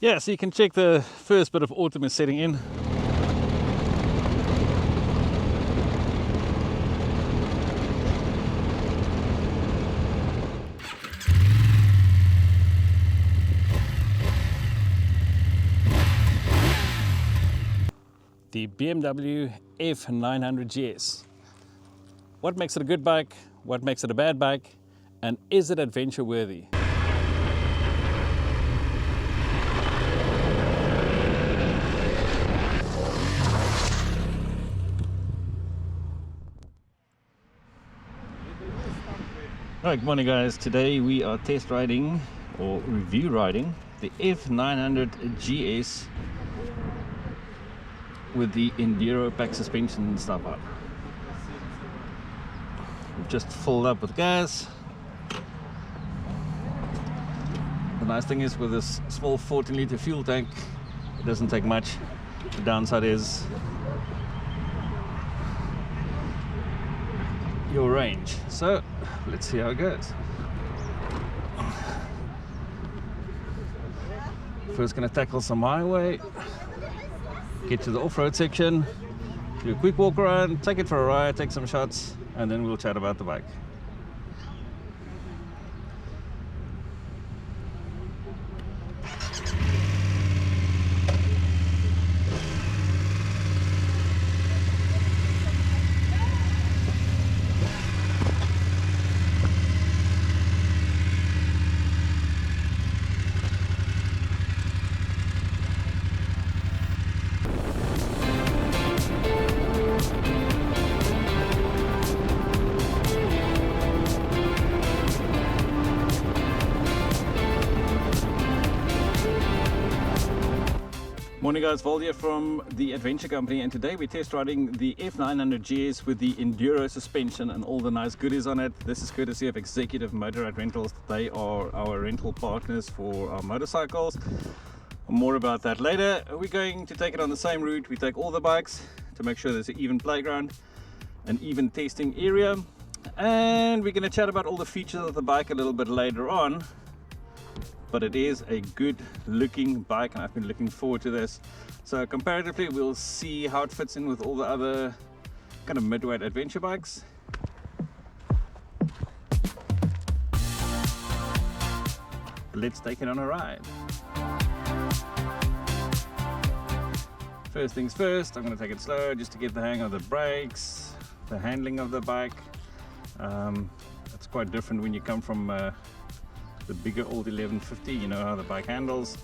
Yeah, so you can check the first bit of autumn is setting in. The BMW F 900 GS. What makes it a good bike? What makes it a bad bike? And is it adventure worthy? Alright, good morning guys. Today we are test riding or review riding the F 900 GS with the Enduro pack suspension and stuff on. We've just filled up with gas. The nice thing is with this small 14-litre fuel tank, it doesn't take much. The downside is your range. So let's see how it goes. First gonna tackle some highway, get to the off-road section, do a quick walk around, take it for a ride, take some shots, and then we'll chat about the bike. Morning guys, Vol here from the Adventure Company, and today we're test riding the F900 GS with the Enduro suspension and all the nice goodies on it. This is courtesy of Executive Motorrad Rentals. They are our rental partners for our motorcycles. More about that later. We're going to take it on the same route. We take all the bikes to make sure there's an even playground, an even testing area, and we're going to chat about all the features of the bike a little bit later on. But it is a good looking bike and I've been looking forward to this. So comparatively we'll see how it fits in with all the other kind of midweight adventure bikes. Let's take it on a ride. First things first, I'm going to take it slow just to get the hang of the brakes, the handling of the bike. It's quite different when you come from the bigger old 1150, you know how the bike handles,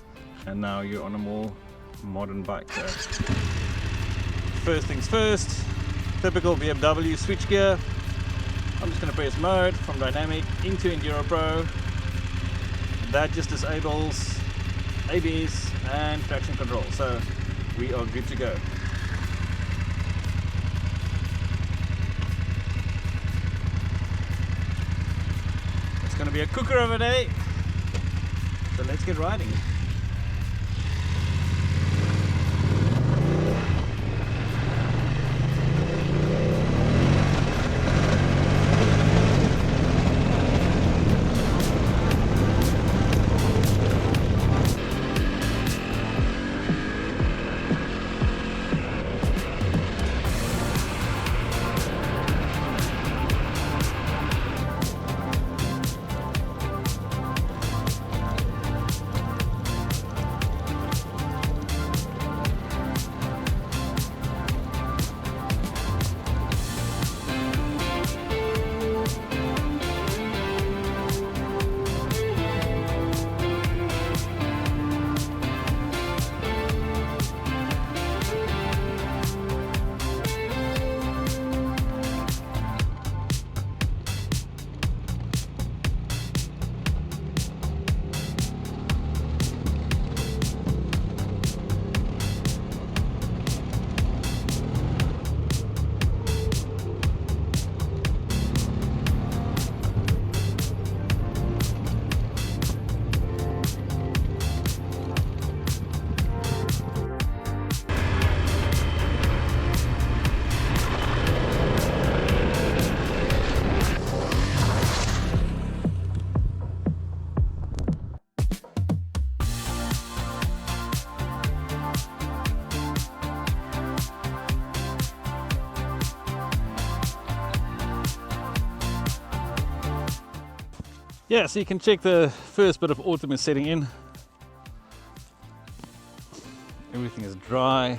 and now you're on a more modern bike. So first things first, typical BMW switch gear. I'm just going to press mode from dynamic into Enduro Pro. That just disables ABS and traction control, so we are good to go. It's going to be a cooker of a day, so let's get riding. Yeah, so you can check the first bit of autumn is setting in. Everything is dry,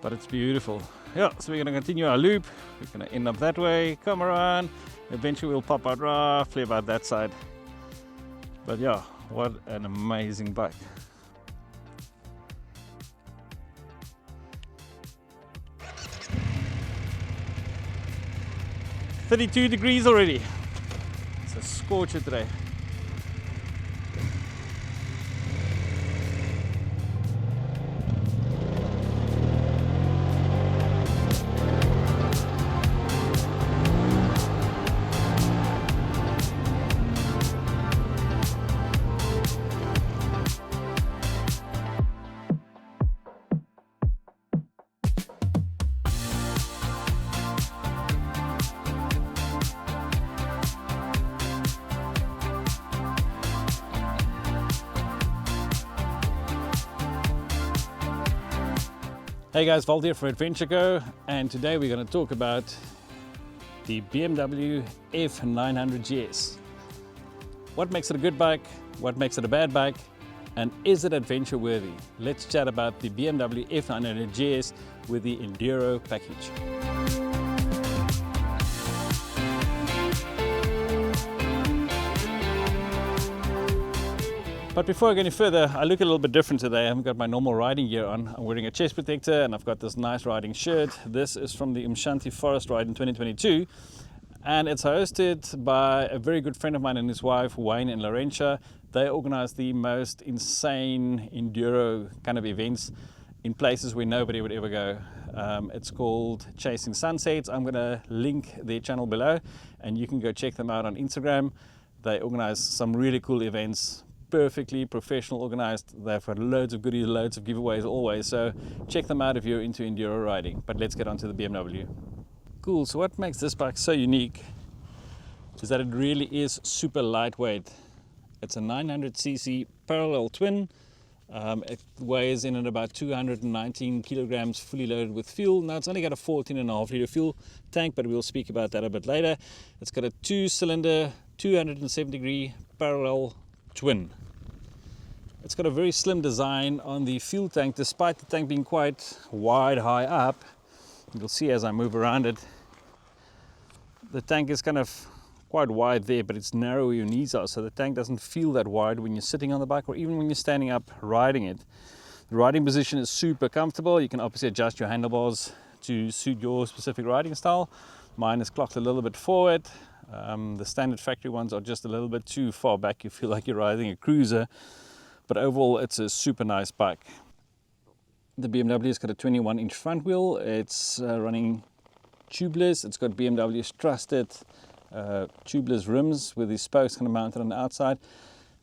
but it's beautiful. Yeah, so we're going to continue our loop. We're going to end up that way, come around, eventually we'll pop out roughly about that side. But yeah, what an amazing bike. "32 degrees already. It's a scorcher today. Hey guys, Walt here from Adventure Go, and today we're going to talk about the BMW F 900 GS. What makes it a good bike? What makes it a bad bike? And is it adventure worthy? Let's chat about the BMW F 900 GS with the Enduro package. But before I go any further, I look a little bit different today. I haven't got my normal riding gear on. I'm wearing a chest protector and I've got this nice riding shirt. This is from the Umshanti Forest Ride in 2022. And it's hosted by a very good friend of mine and his wife, Wayne and Laurentia. They organize the most insane enduro kind of events in places where nobody would ever go. It's called Chasing Sunsets. I'm going to link their channel below and you can go check them out on Instagram. They organize some really cool events, perfectly professional organized. They've got loads of goodies, loads of giveaways always, so check them out if you're into enduro riding. But let's get on to the BMW. Cool, so what makes this bike so unique is that it really is super lightweight. It's a 900cc parallel twin. It weighs in at about 219 kilograms fully loaded with fuel. Now it's only got a 14.5 litre fuel tank, but we'll speak about that a bit later. It's got a 2-cylinder 270-degree parallel twin. It's got a very slim design on the fuel tank, despite the tank being quite wide high up. You'll see as I move around it, the tank is kind of quite wide there, but it's narrow where your knees are, so the tank doesn't feel that wide when you're sitting on the bike or even when you're standing up riding it. The riding position is super comfortable. You can obviously adjust your handlebars to suit your specific riding style. Mine is clocked a little bit forward. The standard factory ones are just a little bit too far back. You feel like you're riding a cruiser, but overall it's a super nice bike. The BMW has got a 21-inch front wheel. It's running tubeless. It's got BMW's trusted tubeless rims with these spokes kind of mounted on the outside.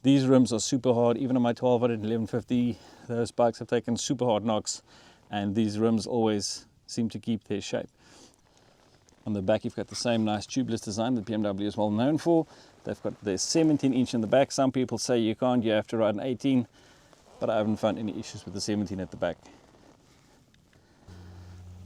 These rims are super hard. Even on my 1200 and 1150, those bikes have taken super hard knocks, and these rims always seem to keep their shape. On the back, you've got the same nice tubeless design that BMW is well known for. They've got the 17-inch in the back. Some people say you can't, you have to ride an 18, but I haven't found any issues with the 17 at the back.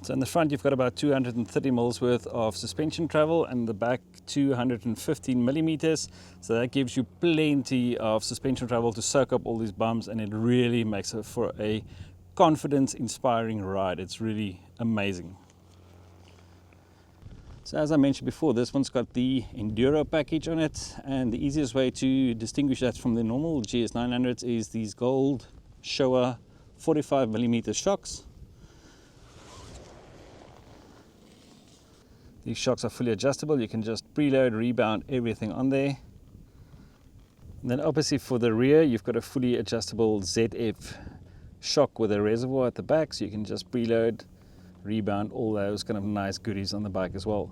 So in the front, you've got about 230 mils worth of suspension travel, and the back 215 millimeters. So that gives you plenty of suspension travel to soak up all these bumps, and it really makes it for a confidence-inspiring ride. It's really amazing. So as I mentioned before, this one's got the Enduro package on it, and the easiest way to distinguish that from the normal GS 900s is these gold Showa 45mm shocks. These shocks are fully adjustable. You can just preload, rebound everything on there. And then obviously for the rear, you've got a fully adjustable ZF shock with a reservoir at the back, so you can just preload, rebound all those kind of nice goodies on the bike as well.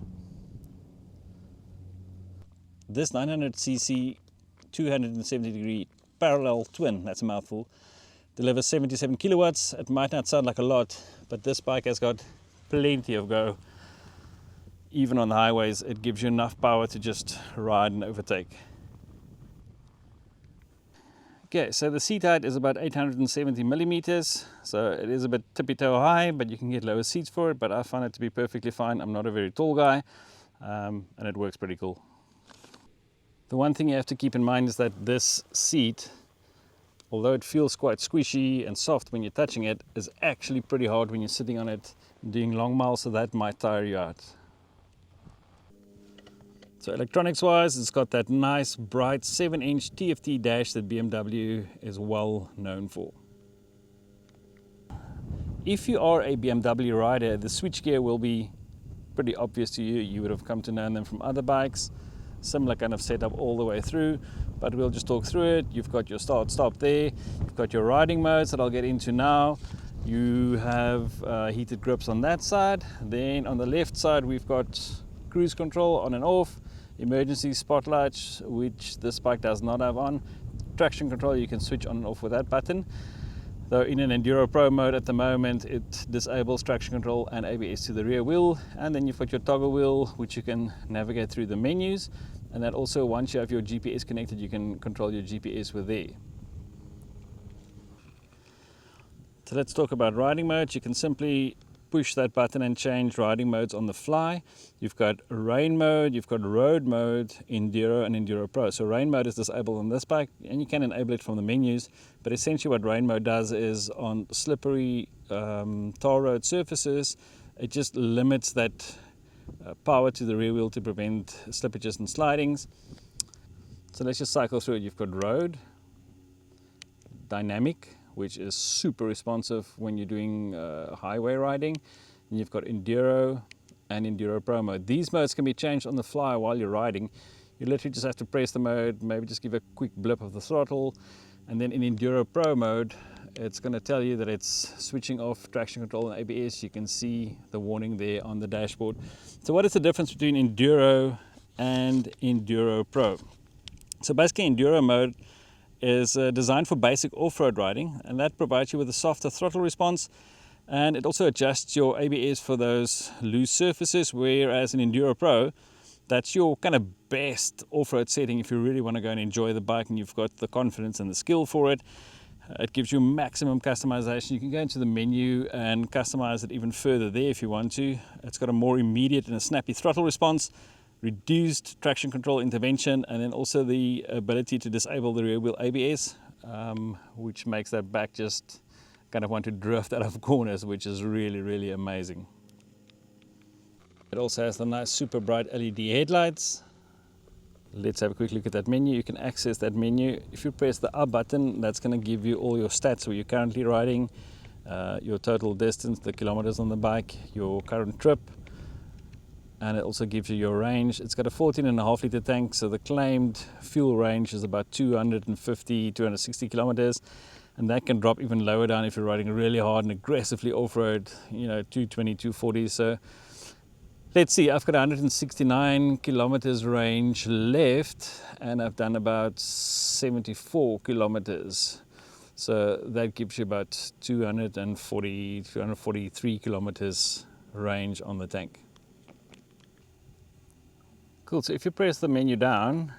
This 900cc 270-degree parallel twin, that's a mouthful, delivers 77 kilowatts. It might not sound like a lot, but this bike has got plenty of go. Even on the highways, it gives you enough power to just ride and overtake. Okay, so the seat height is about 870 millimeters, so it is a bit tippy-toe high, but you can get lower seats for it, but I find it to be perfectly fine. I'm not a very tall guy. and it works pretty cool. The one thing you have to keep in mind is that this seat, although it feels quite squishy and soft when you're touching it, is actually pretty hard when you're sitting on it doing long miles, so that might tire you out. So electronics wise, it's got that nice bright 7-inch TFT dash that BMW is well known for. If you are a BMW rider, the switchgear will be pretty obvious to you. You would have come to know them from other bikes. Similar kind of setup all the way through, but we'll just talk through it. You've got your start stop there. You've got your riding modes that I'll get into now. You have heated grips on that side. Then on the left side, we've got cruise control on and off, emergency spotlights, which this bike does not have on. Traction control, you can switch on and off with that button. Though in an Enduro Pro mode at the moment, it disables traction control and ABS to the rear wheel. And then you've got your toggle wheel, which you can navigate through the menus. And that also, once you have your GPS connected, you can control your GPS with there. So let's talk about riding modes. You can simply push that button and change riding modes on the fly. You've got rain mode, you've got road mode, Enduro and Enduro Pro. So rain mode is disabled on this bike, and you can enable it from the menus, but essentially what rain mode does is on slippery tar road surfaces, it just limits that power to the rear wheel to prevent slippages and slidings. So let's just cycle through it. You've got road, dynamic, which is super responsive when you're doing highway riding. And you've got Enduro and Enduro Pro mode. These modes can be changed on the fly while you're riding. You literally just have to press the mode, maybe just give a quick blip of the throttle, and then in Enduro Pro mode, it's going to tell you that it's switching off traction control and ABS. You can see the warning there on the dashboard. So what is the difference between Enduro and Enduro Pro? So basically Enduro mode is designed for basic off-road riding, and that provides you with a softer throttle response, and it also adjusts your ABS for those loose surfaces, whereas in Enduro Pro, that's your kind of best off-road setting if you really want to go and enjoy the bike and you've got the confidence and the skill for it. It gives you maximum customization. You can go into the menu and customize it even further there if you want to. It's got a more immediate and a snappy throttle response, reduced traction control intervention, and then also the ability to disable the rear wheel ABS, which makes that back just kind of want to drift out of corners, which is really, really amazing. It also has the nice super bright LED headlights. Let's have a quick look at that menu. You can access that menu. If you press the up button, that's going to give you all your stats where you're currently riding, your total distance, the kilometers on the bike, your current trip, and it also gives you your range. It's got a 14.5 litre tank, so the claimed fuel range is about 250, 260 kilometers, and that can drop even lower down if you're riding really hard and aggressively off-road, 220, 240. So let's see, I've got 169 kilometers range left, and I've done about 74 kilometers. So that gives you about 240, 243 kilometers range on the tank. Cool, so if you press the menu down,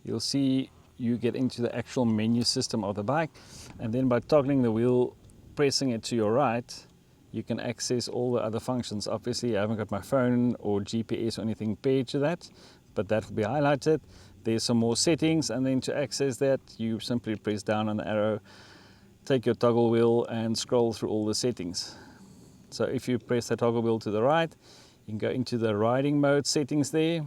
you'll see you get into the actual menu system of the bike, and then by toggling the wheel, pressing it to your right, you can access all the other functions. Obviously, I haven't got my phone or GPS or anything paired to that, but that will be highlighted. There's some more settings, and then to access that, you simply press down on the arrow, take your toggle wheel and scroll through all the settings. So if you press the toggle wheel to the right, you can go into the riding mode settings there,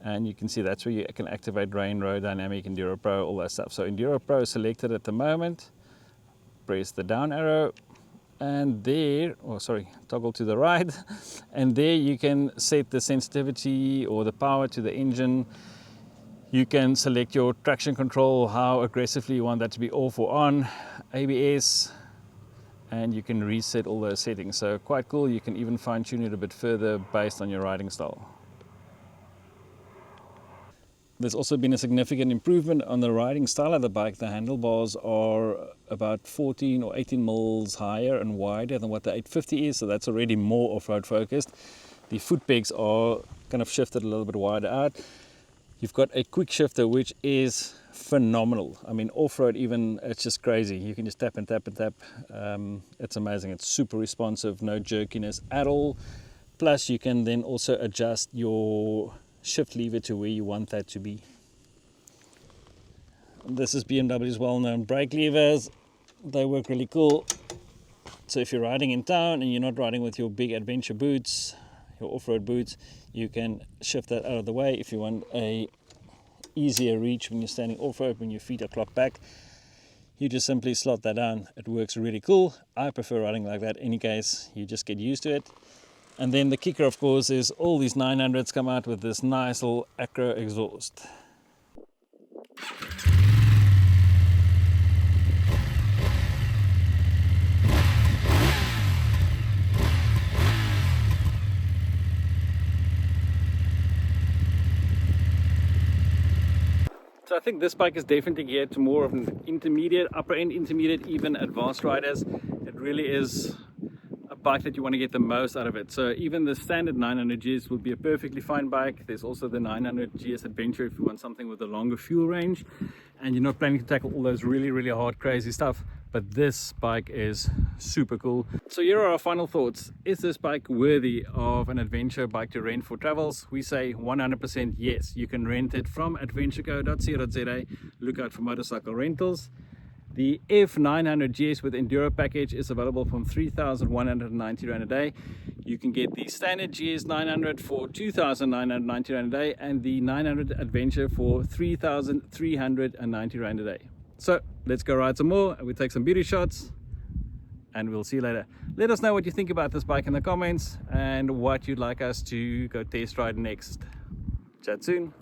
and you can see that's where you can activate rain, road, dynamic, Enduro Pro, all that stuff. So Enduro Pro is selected at the moment. Press the down arrow, and there, toggle to the right, and there you can set the sensitivity or the power to the engine. You can select your traction control, how aggressively you want that to be off or on, ABS, and you can reset all those settings. So quite cool. You can even fine tune it a bit further based on your riding style. There's also been a significant improvement on the riding style of the bike. The handlebars are about 14 or 18 mils higher and wider than what the 850 is, so that's already more off-road focused. The foot pegs are kind of shifted a little bit wider out. You've got a quick shifter, which is phenomenal. I mean, off-road even, it's just crazy. You can just tap and tap and tap. It's amazing. It's super responsive, no jerkiness at all. Plus you can then also adjust your shift lever to where you want that to be. This is BMW's well-known brake levers. They work really cool. So if you're riding in town and you're not riding with your big adventure boots, your off-road boots, you can shift that out of the way. If you want a easier reach when you're standing off-road, when your feet are clocked back, you just simply slot that down. It works really cool. I prefer riding like that. In any case, you just get used to it. And then the kicker, of course, is all these 900s come out with this nice little acro exhaust. So I think this bike is definitely geared to more of an intermediate, upper end intermediate, even advanced riders. It really is a bike that you want to get the most out of it. So even the standard 900 GS would be a perfectly fine bike. There's also the 900 GS Adventure if you want something with a longer fuel range and you're not planning to tackle all those really hard crazy stuff. But this bike is super cool. So here are our final thoughts. Is this bike worthy of an adventure bike to rent for travels? We say 100% yes. You can rent it from adventureco.co.za. Look out for motorcycle rentals. The F900 GS with Enduro package is available from 3,190 Rand a day. You can get the standard GS 900 for 2,990 Rand a day and the 900 Adventure for 3,390 Rand a day. So let's go ride some more and we'll take some beauty shots and we'll see you later. Let us know what you think about this bike in the comments and what you'd like us to go test ride next. Chat soon.